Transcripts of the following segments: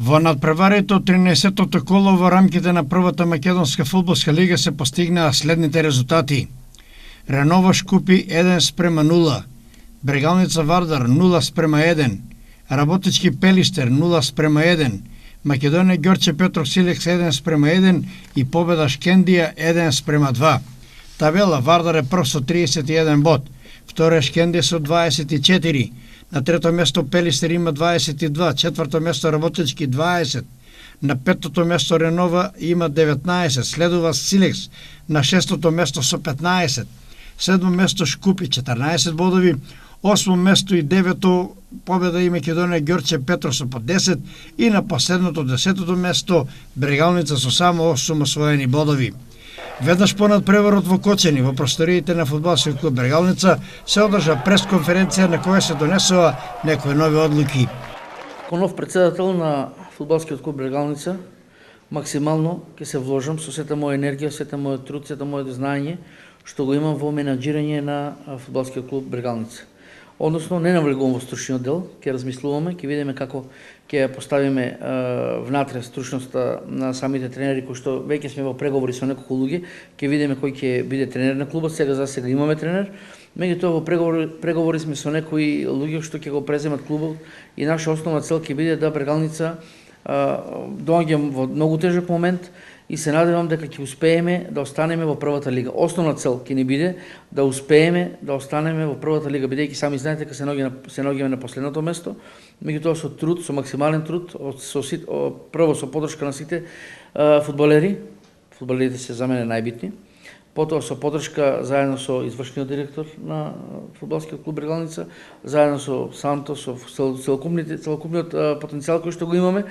Во надпреварите од 13-тото коло во рамките на првата македонска фудбалска лига се постигнаа следните резултати. Реново Шкупи 1:0, Брегалница Вардар 0:1, Работички Пелиштер 0:1, Македонија Ѓорче Петров Силекс 1:1 и победа Шкендија 1:2. Табела Вардар е прв со 31 бод, второ е Шкендија со 24, на трето место Пелистер има 22, четврто место Работички 20, на петото место Ренова има 19, следува Силекс на шестото место со 15, седмо место Шкупи 14 бодови, осмо место и девето победа и Македонија Ѓорче Петров со по 10 и на последното 10-то место Брегалница со само 8 освоени бодови. Веднаш понад преварот во Кочани, во просториите на фудбалскиот клуб Брегалница, се одржа пресконференција на која се донесува некои нови одлуки. Како нов председател на фудбалскиот клуб Брегалница, максимално ќе се вложам со сета моја енергија, сета мојот труд, сета моето знаење што го имам во менаџирање на фудбалскиот клуб Брегалница. Односно, не навлегувам во стручниот дел, ќе размислуваме, ќе видиме како ќе поставиме внатре стручноста на самите тренери, кои што веќе сме во преговори со неколку луѓе, ќе видиме кој ќе биде тренер на клубот, за сега имаме тренер. Меѓутоа во преговори сме со некои луѓе што ќе го преземат клубот и наша основна цел ќе биде да Брегалница доаѓам во многу тежок момент и се надевам дека ќе успееме да останеме во првата лига. Основна цел ќе ни биде да успееме да останеме во првата лига, бидејќи сами знаете дека се наоѓаме на последното место, меѓутоа со труд, со максимален труд, прво со поддршка на сите фудбалери, фудбалерите се за мене најбитни, потоа со поддршка заедно со извршниот директор на фудбалскиот клуб Брегалница, заедно со Санто, со целокупниот потенцијал кој што го имаме,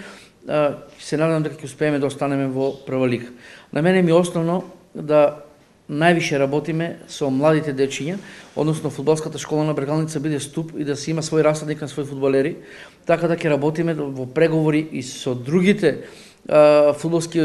се надевам дека ќе успееме да останеме во прва лига. На мене ми е основно да највише работиме со младите дечиња, односно фудбалската школа на Брегалница биде ступ и да се има свој расадник на своји фудбалери, така да ќе работиме во преговори и со другите фудбалски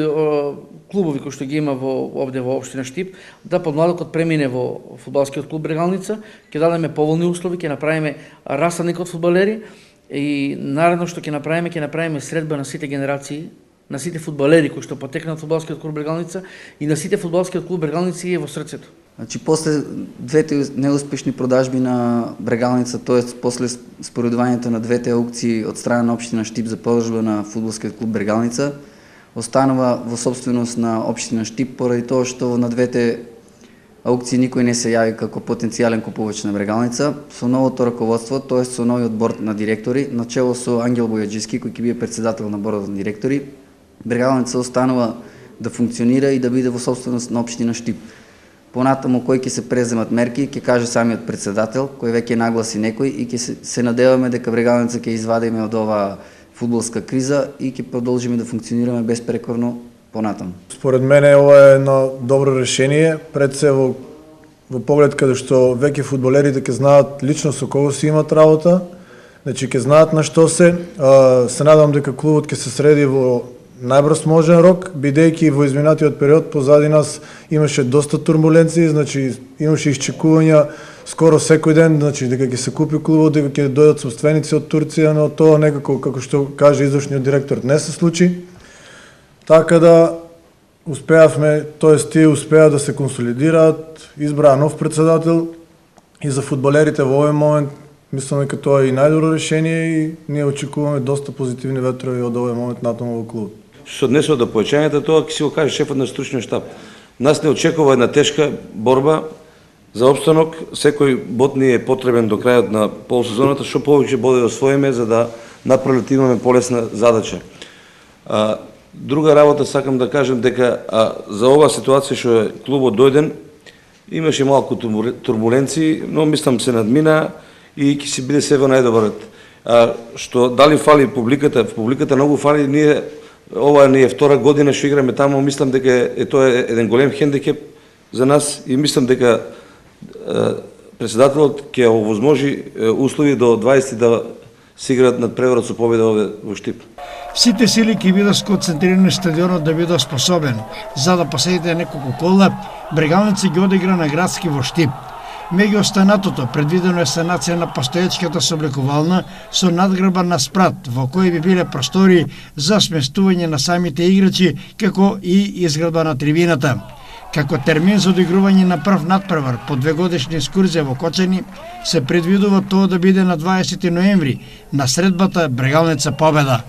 клубови кои што ги има овде во општина Штип, да подмладокот премине во фудбалскиот клуб Брегалница, ќе дадеме поволни услови, ќе направиме расадник од фудбалери и наредно што ќе направиме средба на сите генерации, на сите фудбалери кои што потекнат фудбалскиот клуб Брегалница и на сите фудбалскиот клуб Брегалница е во срцето. Значи, после двете неуспешни продажби на Брегалница, т.е. после споредувањето на двете аукции од страна на општина Штип за продажба на фудбалскиот клуб Брегалница, останува во собственост на општина Штип поради тоа што на двете аукции никој не се јави како потенцијален купувач на Брегалница. Со новото раководство, т.е. со новиот борд на директори, начело со Ангел Бојаджиски, кој ќе биде председател на бордот на директори, Брегалница останува да функционира и да биде во собственост на општина Штип. Понатаму кој ќе се преземат мерки, ќе каже самиот председател, кој веќе нагласи некој и ќе се надеваме дека Брегалница ќе извадиме од оваа фудбалска криза и ќе продолжиме да функционираме безпрекорно понатаму. Според мене ова е едно добро решение, пред се во поглед каде што веќе фудбалерите ќе знаат лично со кого си имат работа, значи ќе знаат на што се. Се надам дека клубот ќе се среди во најбрз можен рок, бидејќи во изминатиот период позади нас имаше доста турбуленции, значи имаше исчекувања скоро секој ден, значи дека ќе се купи клубот, дека ќе дојдат собственици од Турција, но тоа некако, како што каже извршниот директор, не се случи. Така да успеавме, тоест тие успеа да се консолидираат, избраа нов председател и за фудбалерите во овој момент мислам дека тоа е и најдобро решение и ние очекуваме доста позитивни ветрови од овој момент натаму во клубот. Што се однесува до поеќањето, тоа ќе си го каже шефот на стручниот штаб. Нас не очекува една тешка борба за опстанок. Секој бод ни е потребен до крајот на полусезоната, што повеќе боде освоиме за да напрелет имаме полесна задача. Друга работа сакам да кажем дека за оваа ситуација што е клубот дојден, имаше малку турбуленции, но мислам се надмина и ќе си биде се во најдоброт. Што дали фали публиката многу фали, ова ни е втора година што играме таму, мислам дека тоа е еден голем хендикеп за нас и мислам дека председателот ќе овозможи услови до 20 да се играат над преварот со победа овде во Штип. Сите сили ќе бидат сконцентрирани стадионот да биде способен за да последните неколку кола Брегалница ги одигра на градски во Штип. Меѓу останатото, предвидено е санација на постоечката соблекувална со надграба на спрат, во кој би биле простори за сместување на самите играчи, како и изградба на трибината. Како термин за одигрување на прв надпревар по 2-годишна екскурзија во Кочани, се предвидува тоа да биде на 20 ноември, на средбата Брегалница Победа.